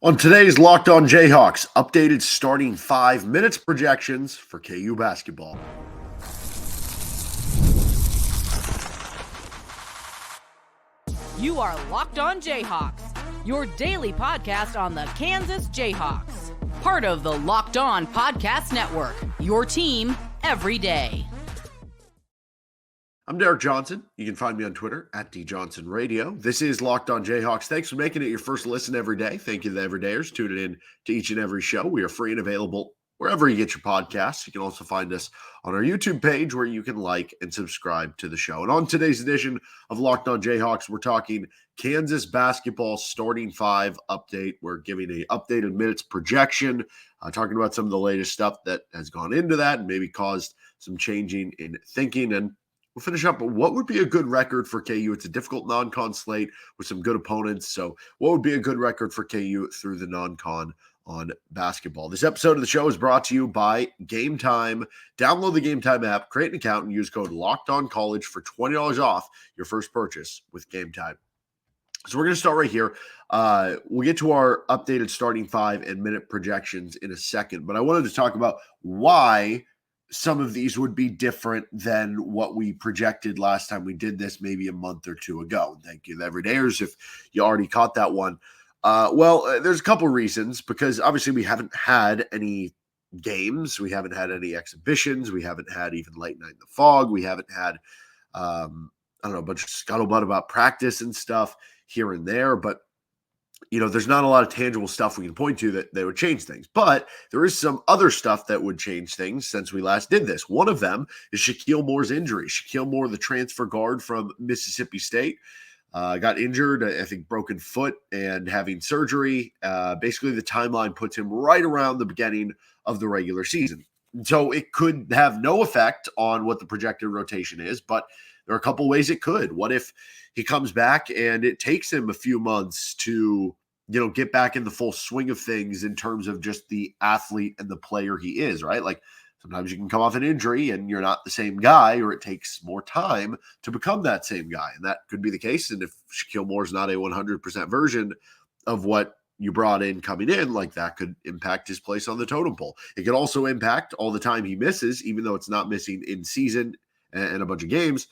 On today's Locked On Jayhawks, updated starting 5 minutes projections for KU basketball. You are Locked On Jayhawks, your daily podcast on the Kansas Jayhawks. Part of the Locked On Podcast Network, your team every day. I'm Derek Johnson. You can find me on Twitter at DJohnsonRadio. This is Locked On Jayhawks. Thanks for making it your first listen every day. Thank you to the everydayers tuning in to each and every show. We are free and available wherever you get your podcasts. You can also find us on our YouTube page where you can like and subscribe to the show. And on today's edition of Locked On Jayhawks, we're talking Kansas basketball starting five update. We're giving an updated minutes projection, talking about some of the latest stuff that has gone into that and maybe caused some changing in thinking. And we'll finish up. What would be a good record for KU? It's a difficult non-con slate with some good opponents. So what would be a good record for KU through the non-con on basketball? This episode of the show is brought to you by Game Time. Download the Game Time app, create an account, and use code LOCKEDONCollege for $20 off your first purchase with Game Time. So we're going to start right here. We'll get to our updated starting 5 and minute projections in a second, but I wanted to talk about why some of these would be different than what we projected last time we did this, maybe a month or two ago. Thank you, the everydayers, if you already caught that one. There's a couple reasons, because obviously we haven't had any games. We haven't had any exhibitions. We haven't had even late night in the fog. We haven't had, a bunch of scuttlebutt about practice and stuff here and there. But there's not a lot of tangible stuff we can point to that would change things. But there is some other stuff that would change things since we last did this. One of them is Shakeel Moore's injury. Shakeel Moore, the transfer guard from Mississippi State, got injured, I think broken foot and having surgery. Basically, the timeline puts him right around the beginning of the regular season. So it could have no effect on what the projected rotation is, but there are a couple ways it could. What if he comes back and it takes him a few months to, get back in the full swing of things in terms of just the athlete and the player he is, right? Like sometimes you can come off an injury and you're not the same guy, or it takes more time to become that same guy. And that could be the case. And if Shakeel Moore is not a 100% version of what you brought in coming in, like that could impact his place on the totem pole. It could also impact all the time he misses, even though it's not missing in season and a bunch of games.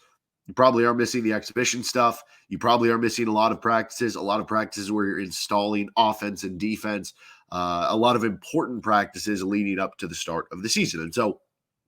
You probably are missing the exhibition stuff. You probably are missing a lot of practices where you're installing offense and defense, a lot of important practices leading up to the start of the season. And so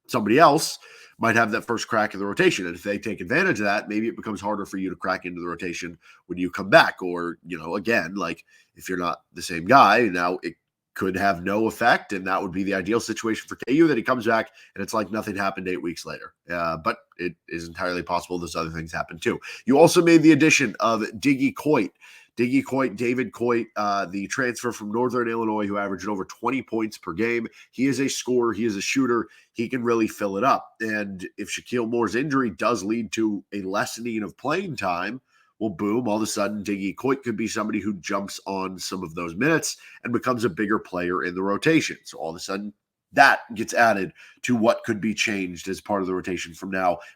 somebody else might have that first crack in the rotation. And if they take advantage of that, maybe it becomes harder for you to crack into the rotation when you come back. Or, again, like if you're not the same guy, now it could have no effect, and that would be the ideal situation for KU, that he comes back and it's like nothing happened 8 weeks later. But it is entirely possible those other things happen too. You also made the addition of David Coit, the transfer from Northern Illinois, who averaged over 20 points per game. He is a scorer. He is a shooter. He can really fill it up. And if Shakeel Moore's injury does lead to a lessening of playing time, well, boom, all of a sudden, David Coit could be somebody who jumps on some of those minutes and becomes a bigger player in the rotation. So all of a sudden, that gets added to what could be changed as part of the rotation from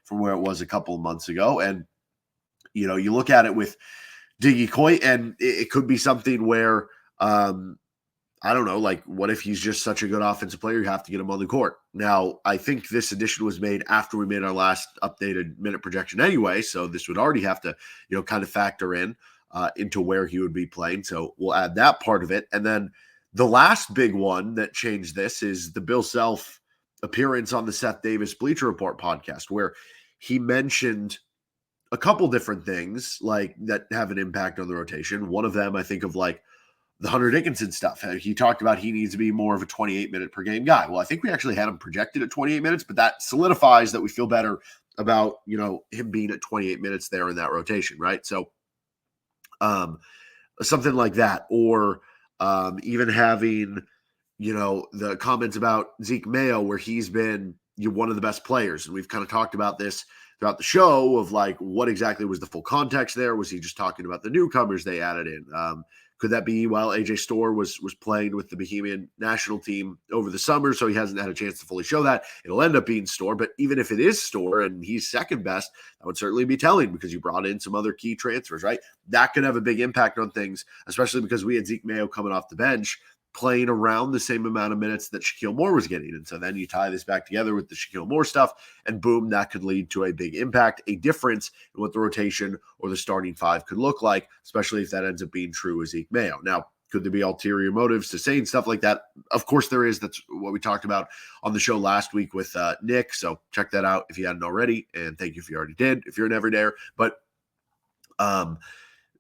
where it was a couple of months ago. And, you look at it with David Coit, and it could be something where, I don't know, like what if he's just such a good offensive player, you have to get him on the court. Now, I think this addition was made after we made our last updated minute projection anyway, so this would already have to, kind of factor in into where he would be playing. So we'll add that part of it. And then the last big one that changed this is the Bill Self appearance on the Seth Davis Bleacher Report podcast, where he mentioned a couple different things like that have an impact on the rotation. One of them, I think of like the Hunter Dickinson stuff. He talked about he needs to be more of a 28-minute per game guy. Well, I think we actually had him projected at 28 minutes, but that solidifies that we feel better about, him being at 28 minutes there in that rotation, right? So something like that. Or even having, the comments about Zeke Mayo, where he's been one of the best players. And we've kind of talked about this throughout the show of like what exactly was the full context there. Was he just talking about the newcomers they added in? Could that be while AJ Storr was playing with the Bohemian national team over the summer, so he hasn't had a chance to fully show that? It'll end up being Storr, but even if it is Storr and he's second best, that would certainly be telling because you brought in some other key transfers, right? That could have a big impact on things, especially because we had Zeke Mayo coming off the bench playing around the same amount of minutes that Shakeel Moore was getting. And so then you tie this back together with the Shakeel Moore stuff, and boom, that could lead to a big impact, a difference in what the rotation or the starting five could look like, especially if that ends up being true with Zeke Mayo. Now, could there be ulterior motives to saying stuff like that? Of course there is. That's what we talked about on the show last week with Nick. So check that out if you hadn't already. And thank you if you already did, if you're an everydayer. But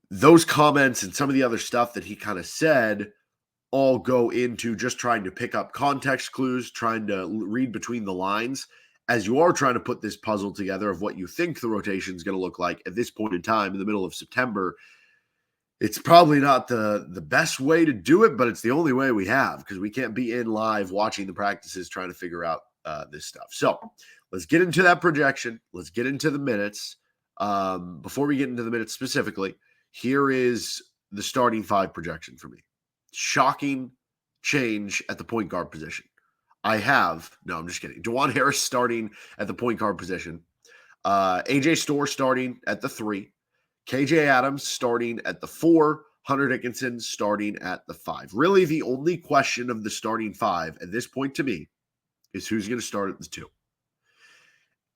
those comments and some of the other stuff that he kind of said all go into just trying to pick up context clues, trying to read between the lines as you are trying to put this puzzle together of what you think the rotation is going to look like at this point in time in the middle of September. It's probably not the best way to do it, but it's the only way we have because we can't be in live watching the practices trying to figure out this stuff. So let's get into that projection. Let's get into the minutes. Before we get into the minutes specifically, here is the starting five projection for me. Shocking change at the point guard position. I'm just kidding. DeJuan Harris starting at the point guard position. AJ Storr starting at the 3. KJ Adams starting at the 4. Hunter Dickinson starting at the 5. Really, the only question of the starting 5 at this point to me is who's going to start at the 2.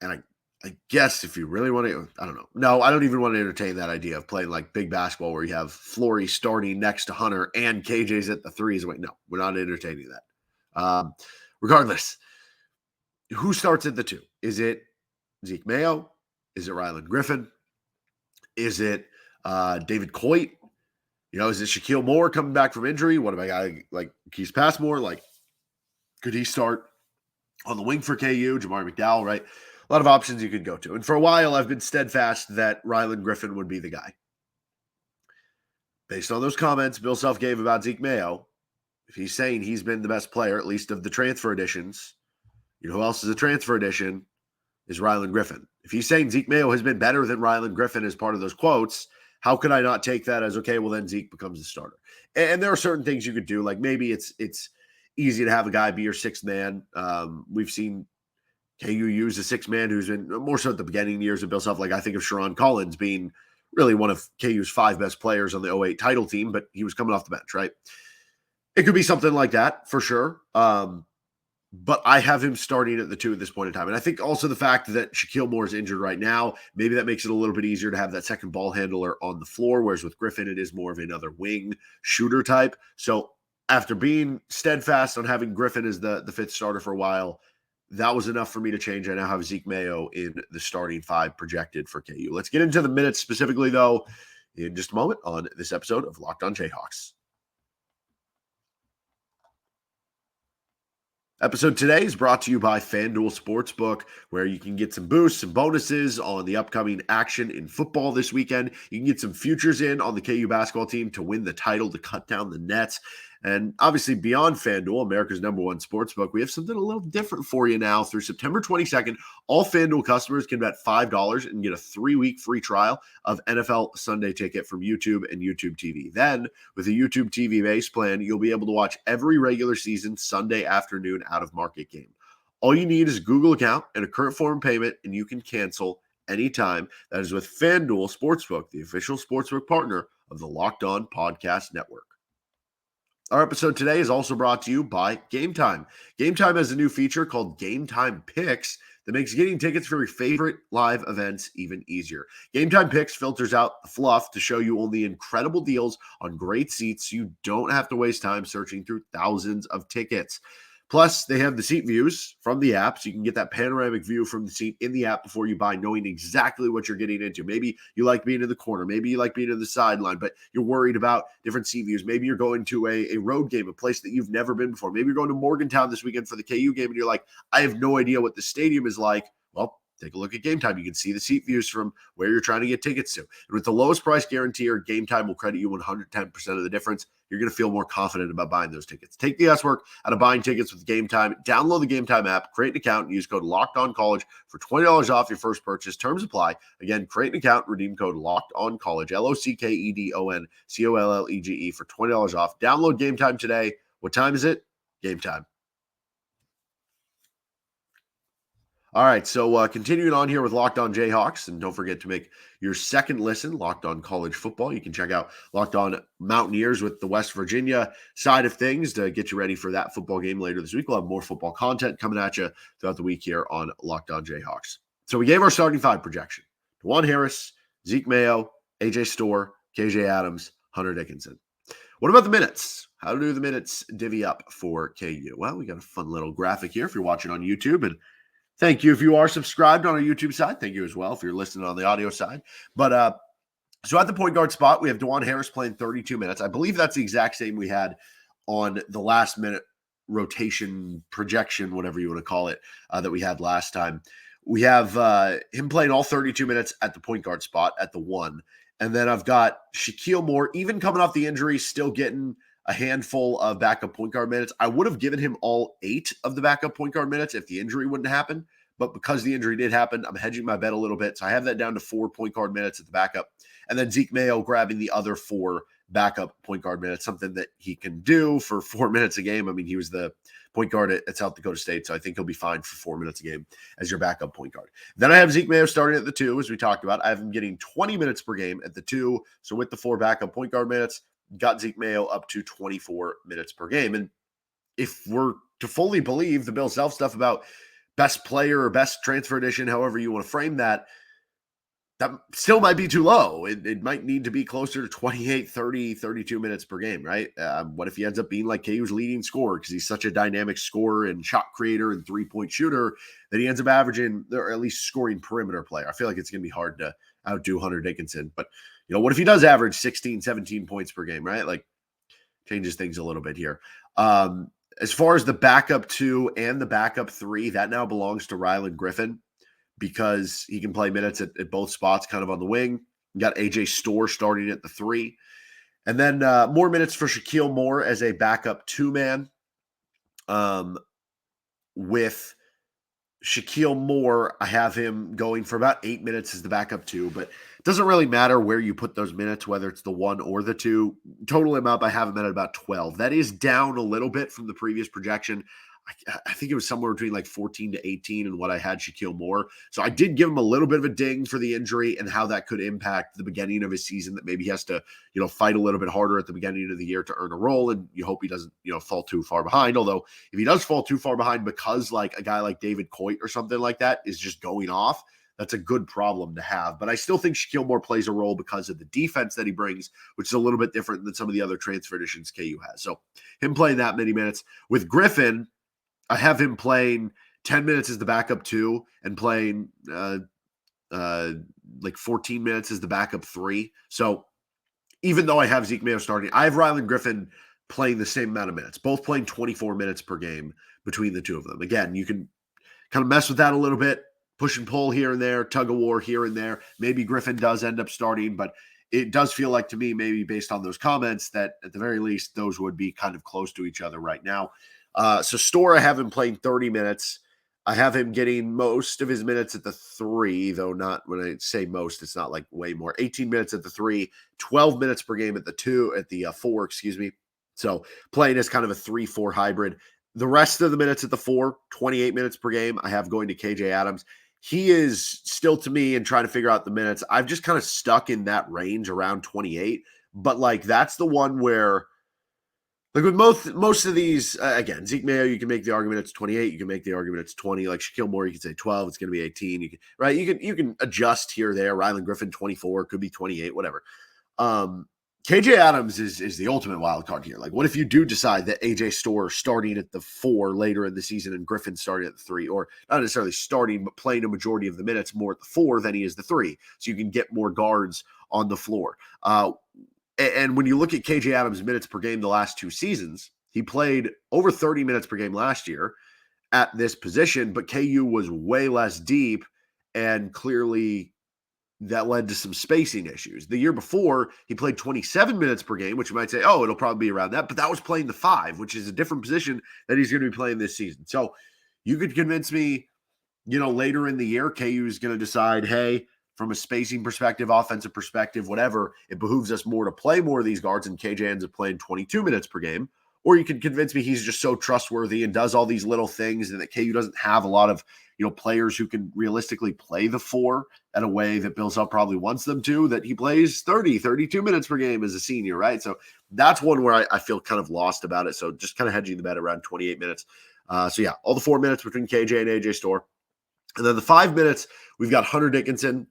And I guess if you really want to, I don't know. No, I don't even want to entertain that idea of playing like big basketball where you have Flory starting next to Hunter and KJ's at the 3s. Wait, no, we're not entertaining that. Regardless, who starts at the 2? Is it Zeke Mayo? Is it Ryland Griffin? Is it David Coit? Is it Shakeel Moore coming back from injury? What about a guy like Keys Passmore? Like, could he start on the wing for KU? Jamar McDowell, right? A lot of options you could go to. And for a while, I've been steadfast that Ryland Griffin would be the guy. Based on those comments Bill Self gave about Zeke Mayo, if he's saying he's been the best player, at least of the transfer additions, who else is a transfer addition? Is Ryland Griffin. If he's saying Zeke Mayo has been better than Ryland Griffin as part of those quotes, how could I not take that as, okay, well, then Zeke becomes the starter? And there are certain things you could do. Like maybe it's easy to have a guy be your sixth man. We've seen KU use a sixth man who's been more so at the beginning years of Bill Self. Like I think of Sharon Collins being really one of KU's 5 best players on the 08 title team, but he was coming off the bench, right? It could be something like that for sure. But I have him starting at the 2 at this point in time. And I think also the fact that Shakeel Moore is injured right now, maybe that makes it a little bit easier to have that second ball handler on the floor, whereas with Griffin, it is more of another wing shooter type. So after being steadfast on having Griffin as the 5th starter for a while, that was enough for me to change. I now have Zeke Mayo in the starting 5 projected for KU. Let's get into the minutes specifically, though, in just a moment on this episode of Locked on Jayhawks. Episode today is brought to you by FanDuel Sportsbook, where you can get some boosts and bonuses on the upcoming action in football this weekend. You can get some futures in on the KU basketball team to win the title, to cut down the nets. And obviously, beyond FanDuel, America's #1 sportsbook, we have something a little different for you now. Through September 22nd, all FanDuel customers can bet $5 and get a 3-week free trial of NFL Sunday Ticket from YouTube and YouTube TV. Then, with a YouTube TV base plan, you'll be able to watch every regular season Sunday afternoon out-of-market game. All you need is a Google account and a current form payment, and you can cancel anytime. That is with FanDuel Sportsbook, the official sportsbook partner of the Locked On Podcast Network. Our episode today is also brought to you by Game Time. Game Time has a new feature called Game Time Picks that makes getting tickets for your favorite live events even easier. Game Time Picks filters out the fluff to show you only incredible deals on great seats so you don't have to waste time searching through thousands of tickets. Plus, they have the seat views from the app, so you can get that panoramic view from the seat in the app before you buy, knowing exactly what you're getting into. Maybe you like being in the corner. Maybe you like being in the sideline, but you're worried about different seat views. Maybe you're going to a road game, a place that you've never been before. Maybe you're going to Morgantown this weekend for the KU game, and you're like, I have no idea what the stadium is like. Well, take a look at Game Time. You can see the seat views from where you're trying to get tickets to. And with the lowest price guarantee, or Game Time will credit you 110% of the difference. You're going to feel more confident about buying those tickets. Take the guesswork out of buying tickets with Game Time. Download the Game Time app, create an account, and use code LOCKEDONCollege for $20 off your first purchase. Terms apply. Again, create an account, redeem code LOCKEDONCollege, LOCKEDONCOLLEGE for $20 off. Download Game Time today. What time is it? Game Time. All right, so continuing on here with Locked On Jayhawks, and don't forget to make your second listen, Locked On College Football. You can check out Locked On Mountaineers with the West Virginia side of things to get you ready for that football game later this week. We'll have more football content coming at you throughout the week here on Locked On Jayhawks. So we gave our starting five projection. DeJuan Harris, Zeke Mayo, AJ Storr, KJ Adams, Hunter Dickinson. What about the minutes? How do the minutes divvy up for KU? Well, we got a fun little graphic here if you're watching on YouTube, and thank you if you are subscribed on our YouTube side. Thank you as well if you're listening on the audio side. But so at the point guard spot, we have DeJuan Harris playing 32 minutes. I believe that's the exact same we had on the last minute rotation projection, whatever you want to call it, that we had last time. We have him playing all 32 minutes at the point guard spot at the 1. And then I've got Shakeel Moore, even coming off the injury, still getting a handful of backup point guard minutes. I would have given him all 8 of the backup point guard minutes if the injury wouldn't happen. But because the injury did happen, I'm hedging my bet a little bit. So I have that down to 4 point guard minutes at the backup. And then Zeke Mayo grabbing the other 4 backup point guard minutes, something that he can do for 4 minutes a game. I mean, he was the point guard at South Dakota State, so I think he'll be fine for 4 minutes a game as your backup point guard. Then I have Zeke Mayo starting at the 2, as we talked about. I have him getting 20 minutes per game at the 2. So with the 4 backup point guard minutes, got Zeke Mayo up to 24 minutes per game. And if we're to fully believe the Bill Self stuff about best player or best transfer edition, however you want to frame that, that still might be too low. It might need to be closer to 28, 30, 32 minutes per game, right? What if he ends up being like KU's leading scorer because he's such a dynamic scorer and shot creator and three-point shooter that he ends up averaging, or at least scoring perimeter player? I feel like it's going to be hard to outdo Hunter Dickinson. But, what if he does average 16, 17 points per game, right? Like, changes things a little bit here. As far as the backup 2 and the backup 3, that now belongs to Rylan Griffin, because he can play minutes at both spots, kind of on the wing. You got AJ Storr starting at the 3. And then more minutes for Shakeel Moore as a backup 2-man. With Shakeel Moore, I have him going for about 8 minutes as the backup 2, but it doesn't really matter where you put those minutes, whether it's the 1 or the 2. Total him up, I have him at about 12. That is down a little bit from the previous projection. I think it was somewhere between like 14 to 18 and what I had Shakeel Moore. So I did give him a little bit of a ding for the injury and how that could impact the beginning of his season, that maybe he has to, fight a little bit harder at the beginning of the year to earn a role. And you hope he doesn't, fall too far behind. Although if he does fall too far behind because like a guy like David Coit or something like that is just going off, that's a good problem to have. But I still think Shakeel Moore plays a role because of the defense that he brings, which is a little bit different than some of the other transfer additions KU has. So him playing that many minutes. With Griffin, I have him playing 10 minutes as the backup 2 and playing like 14 minutes as the backup 3. So even though I have Zeke Mayo starting, I have Rylan Griffin playing the same amount of minutes, both playing 24 minutes per game between the two of them. Again, you can kind of mess with that a little bit, push and pull here and there, tug of war here and there. Maybe Griffin does end up starting, but it does feel like to me, maybe based on those comments, that at the very least, those would be kind of close to each other right now. So Storr, I have him playing 30 minutes. I have him getting most of his minutes at the 3, though not when I say most, it's not like way more. 18 minutes at the 3, 12 minutes per game at the 2, at the 4, excuse me. So playing as kind of a 3-4 hybrid. The rest of the minutes at the 4, 28 minutes per game, I have going to KJ Adams. He is still, to me, and trying to figure out the minutes, I've just kind of stuck in that range around 28. But like that's the one where, like with most of these, again, Zeke Mayo, you can make the argument it's 28. You can make the argument it's 20. Like Shakeel Moore, you can say 12. It's going to be 18. You can, right? You can adjust here or there. Rylan Griffin, 24, could be 28, whatever. KJ Adams is the ultimate wild card here. Like, what if you do decide that AJ Storr starting at the 4 later in the season and Griffin starting at the 3, or not necessarily starting, but playing a majority of the minutes more at the 4 than he is the 3, so you can get more guards on the floor. And when you look at KJ Adams' minutes per game the last 2 seasons, he played over 30 minutes per game last year at this position, but KU was way less deep and clearly that led to some spacing issues. The year before, he played 27 minutes per game, which you might say, oh, it'll probably be around that, but that was playing the 5, which is a different position that he's going to be playing this season. So you could convince me, later in the year, KU is going to decide, hey, from a spacing perspective, offensive perspective, whatever, it behooves us more to play more of these guards, and KJ ends up playing 22 minutes per game. Or you could convince me he's just so trustworthy and does all these little things, and that KU doesn't have a lot of players who can realistically play the 4 at a way that Bill Self probably wants them to, that he plays 32 minutes per game as a senior, right? So that's one where I feel kind of lost about it. So just kind of hedging the bet around 28 minutes. So yeah, all the 4 minutes between KJ and AJ Storr. And then the 5 minutes, we've got Hunter Dickinson.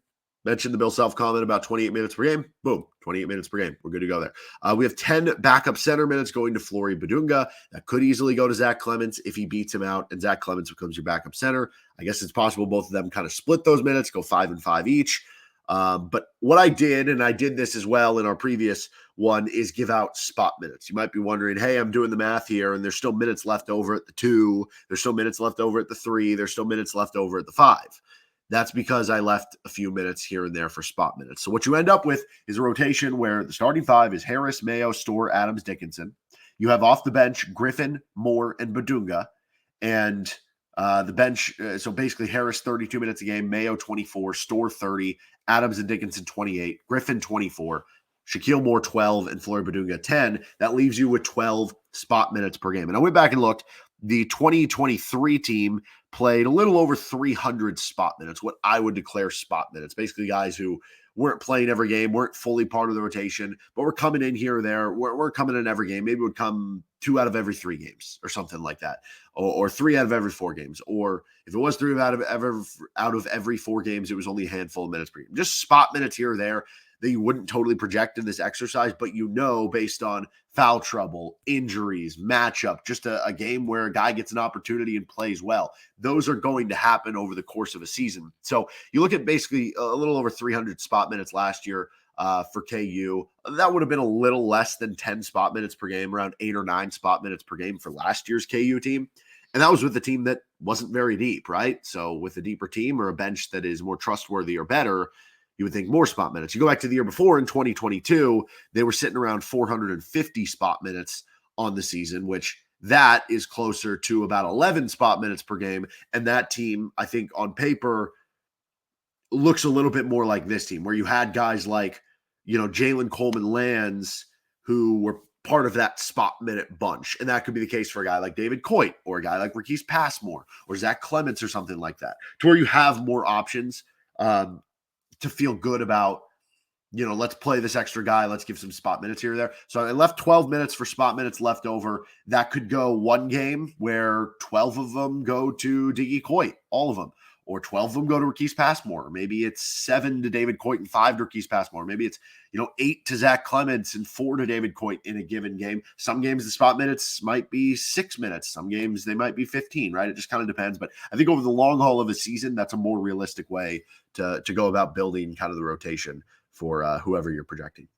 Mentioned the Bill Self comment about 28 minutes per game. Boom, 28 minutes per game. We're good to go there. We have 10 backup center minutes going to Flory Badunga. That could easily go to Zach Clements if he beats him out, and Zach Clements becomes your backup center. I guess it's possible both of them kind of split those minutes, go 5 and 5 each. But what I did, and I did this as well in our previous one, is give out spot minutes. You might be wondering, hey, I'm doing the math here, and there's still minutes left over at the 2. There's still minutes left over at the 3. There's still minutes left over at the 5. That's because I left a few minutes here and there for spot minutes. So what you end up with is a rotation where the starting 5 is Harris, Mayo, Storr, Adams, Dickinson. You have off the bench Griffin, Moore, and Badunga. And the bench, so basically Harris 32 minutes a game, Mayo 24, Storr 30, Adams and Dickinson 28, Griffin 24, Shakeel Moore 12, and Flory Badunga 10. That leaves you with 12 spot minutes per game. And I went back and looked. The 2023 team played a little over 300 spot minutes, what I would declare spot minutes. Basically guys who weren't playing every game, weren't fully part of the rotation, but were coming in here or there. We're coming in every game. Maybe it would come 2 out of every 3 games or something like that, or 3 out of every 4 games. Or if it was 3 out of every 4 games, it was only a handful of minutes per game. Just spot minutes here or there that you wouldn't totally project in this exercise, but based on foul trouble, injuries, matchup, just a game where a guy gets an opportunity and plays well. Those are going to happen over the course of a season. So you look at basically a little over 300 spot minutes last year for KU. That would have been a little less than 10 spot minutes per game, around 8 or 9 spot minutes per game for last year's KU team. And that was with a team that wasn't very deep, right? So with a deeper team or a bench that is more trustworthy or better, you would think more spot minutes. You go back to the year before in 2022, they were sitting around 450 spot minutes on the season, which that is closer to about 11 spot minutes per game. And that team, I think on paper, looks a little bit more like this team, where you had guys like, Jalen Coleman-Lands, who were part of that spot minute bunch. And that could be the case for a guy like David Coit or a guy like Marquise Passmore or Zach Clements or something like that, to where you have more options to feel good about, let's play this extra guy. Let's give some spot minutes here or there. So I left 12 minutes for spot minutes left over. That could go one game where 12 of them go to Diggy Coit, all of them, or 12 of them go to Marquise Passmore. Maybe it's 7 to David Coit and 5 to Marquise Passmore. Maybe it's, 8 to Zach Clements and 4 to David Coit in a given game. Some games the spot minutes might be 6 minutes. Some games they might be 15, right? It just kind of depends. But I think over the long haul of a season, that's a more realistic way to go about building kind of the rotation for whoever you're projecting.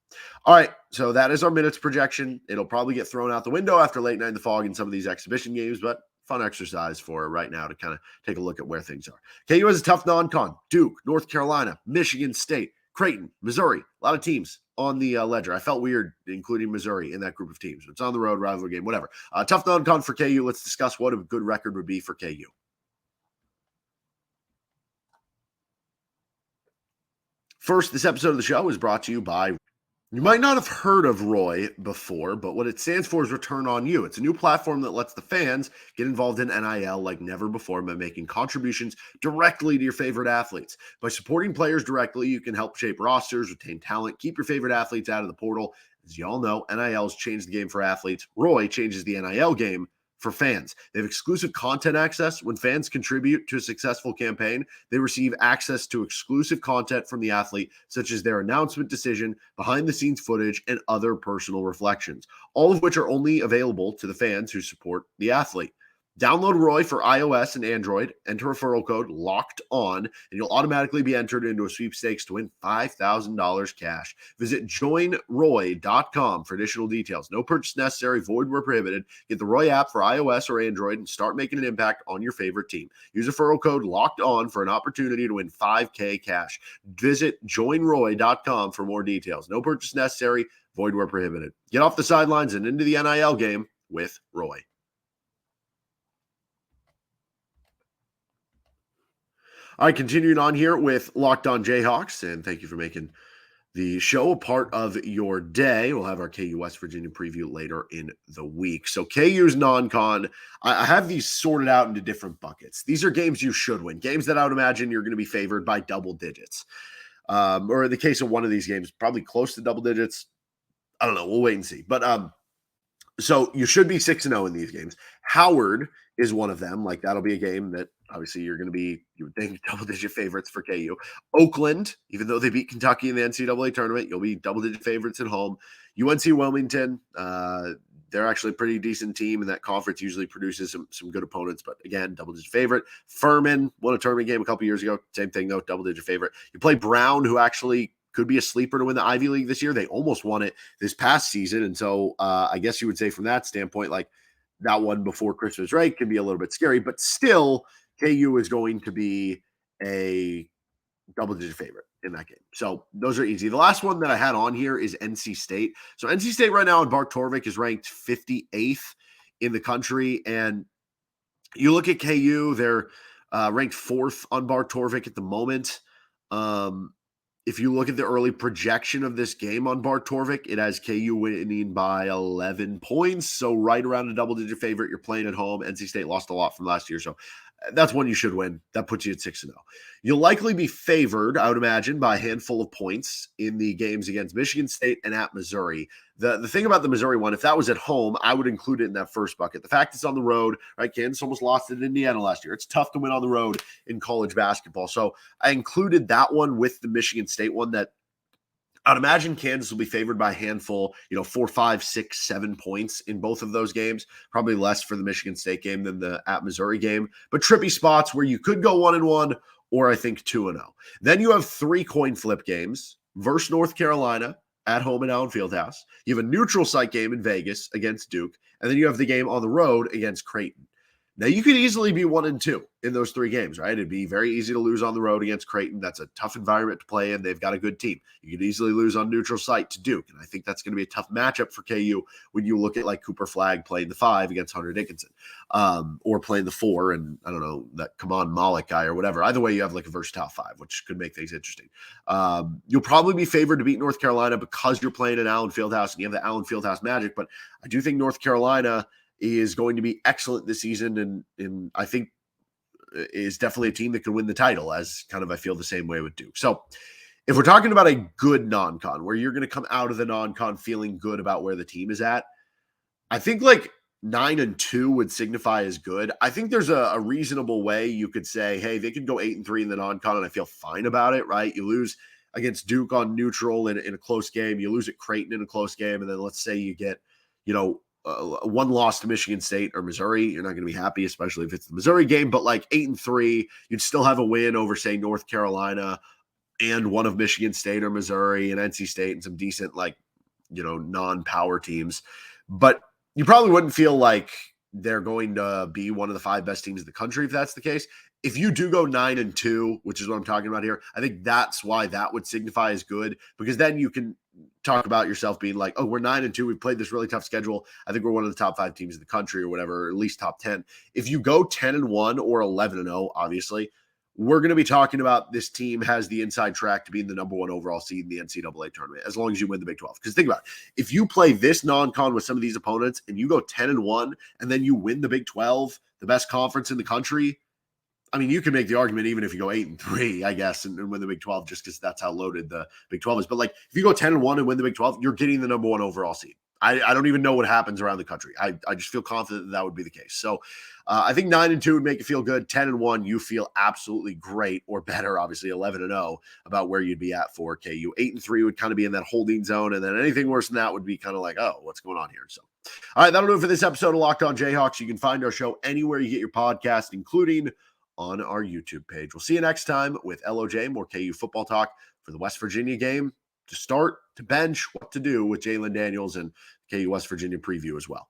All right, so that is our minutes projection. It'll probably get thrown out the window after late night in the fog in some of these exhibition games, but fun exercise for right now to kind of take a look at where things are. KU has a tough non-con. Duke, North Carolina, Michigan State, Creighton, Missouri. A lot of teams on the ledger. I felt weird including Missouri in that group of teams. It's on the road, rivalry game, whatever. Tough non-con for KU. Let's discuss what a good record would be for KU. First, this episode of the show is brought to you by, you might not have heard of Roy before, but what it stands for is Return on You. It's a new platform that lets the fans get involved in NIL like never before by making contributions directly to your favorite athletes. By supporting players directly, you can help shape rosters, retain talent, keep your favorite athletes out of the portal. As you all know, NIL has changed the game for athletes. Roy changes the NIL game for fans. They have exclusive content access. When fans contribute to a successful campaign, they receive access to exclusive content from the athlete, such as their announcement decision, behind-the-scenes footage, and other personal reflections, all of which are only available to the fans who support the athlete. Download Roy for iOS and Android, enter referral code LOCKED ON, and you'll automatically be entered into a sweepstakes to win $5,000 cash. Visit joinroy.com for additional details. No purchase necessary, void where prohibited. Get the Roy app for iOS or Android and start making an impact on your favorite team. Use referral code LOCKED ON for an opportunity to win $5K cash. Visit joinroy.com for more details. No purchase necessary, void where prohibited. Get off the sidelines and into the NIL game with Roy. All right, continuing on here with Locked On Jayhawks, and thank you for making the show a part of your day. We'll have our KU West Virginia preview later in the week. So KU's non-con, I have these sorted out into different buckets. These are games you should win, games that I would imagine you're going to be favored by double digits. Or in the case of one of these games, probably close to double digits. I don't know. We'll wait and see. But so you should be 6-0 in these games. Howard is one of them. Like, that'll be a game that obviously you're going to be, you would think, double-digit favorites for KU. Oakland, even though they beat Kentucky in the NCAA tournament, you'll be double-digit favorites at home. UNC Wilmington, they're actually a pretty decent team, and that conference usually produces some good opponents. But again, double-digit favorite. Furman won a tournament game a couple years ago. Same thing, though, double-digit favorite. You play Brown, who actually could be a sleeper to win the Ivy League this year. They almost won it this past season. And so I guess you would say from that standpoint, like, that one before Christmas break can be a little bit scary, but still KU is going to be a double-digit favorite in that game. So those are easy. The last one that I had on here is NC State. So NC State right now in Bart Torvik is ranked 58th in the country. And you look at KU, they're ranked 4th on Bart Torvik at the moment. If you look at the early projection of this game on Bart Torvik, it has KU winning by 11 points. So right around a double-digit favorite. You're playing at home. NC State lost a lot from last year. So that's one you should win. That puts you at 6-0. You'll likely be favored, I would imagine, by a handful of points in the games against Michigan State and at Missouri. The thing about the Missouri one, if that was at home, I would include it in that first bucket. The fact it's on the road, right? Kansas almost lost it in Indiana last year. It's tough to win on the road in college basketball. So I included that one with the Michigan State one that I'd imagine Kansas will be favored by a handful, 4, 5, 6, 7 points in both of those games. Probably less for the Michigan State game than the at Missouri game. But trippy spots where you could go 1-1 or I think 2-0. Then you have 3 coin flip games versus North Carolina at home at Allen Fieldhouse. You have a neutral site game in Vegas against Duke. And then you have the game on the road against Creighton. Now, you could easily be 1-2 in those 3 games, right? It'd be very easy to lose on the road against Creighton. That's a tough environment to play in. They've got a good team. You could easily lose on neutral site to Duke. And I think that's going to be a tough matchup for KU when you look at like Cooper Flagg playing the 5 against Hunter Dickinson, or playing the 4 and I don't know, that Kaman Malik guy or whatever. Either way, you have like a versatile 5, which could make things interesting. You'll probably be favored to beat North Carolina because you're playing at Allen Fieldhouse and you have the Allen Fieldhouse magic. But I do think North Carolina is going to be excellent this season, and I think is definitely a team that can win the title, as kind of I feel the same way with Duke. So if we're talking about a good non-con, where you're going to come out of the non-con feeling good about where the team is at, I think like 9-2 would signify as good. I think there's a reasonable way you could say, hey, they could go 8-3 in the non-con, and I feel fine about it, right? You lose against Duke on neutral in a close game. You lose at Creighton in a close game, and then let's say you get, one loss to Michigan State or Missouri. You're not going to be happy, especially if it's the Missouri game, but like 8-3, you'd still have a win over, say, North Carolina and one of Michigan State or Missouri and NC State and some decent, non-power teams. But you probably wouldn't feel like they're going to be one of the 5 best teams in the country if that's the case. If you do go 9-2, which is what I'm talking about here, I think that's why that would signify as good, because then you can talk about yourself being like, oh, we're 9-2. We've played this really tough schedule. I think we're one of the top 5 teams in the country or whatever, or at least top 10. If you go 10-1 or 11-0, obviously, we're going to be talking about this team has the inside track to being the number 1 overall seed in the NCAA tournament, as long as you win the Big 12. Because think about it. If you play this non-con with some of these opponents and you go 10-1 and then you win the Big 12, the best conference in the country, I mean, you can make the argument even if you go 8-3, I guess, and win the Big 12, just because that's how loaded the Big 12 is. But like, if you go 10-1 and win the Big 12, you're getting the number 1 overall seed. I don't even know what happens around the country. I just feel confident that would be the case. So I think 9-2 would make you feel good. 10-1, you feel absolutely great, or better, obviously 11-0 about where you'd be at for KU. 8-3 would kind of be in that holding zone, and then anything worse than that would be kind of like, oh, what's going on here? So, all right, that'll do it for this episode of Locked On Jayhawks. You can find our show anywhere you get your podcast, including on our YouTube page. We'll see you next time with LOJ, more KU football talk for the West Virginia game. To start, to bench, what to do with Jalen Daniels, and KU West Virginia preview as well.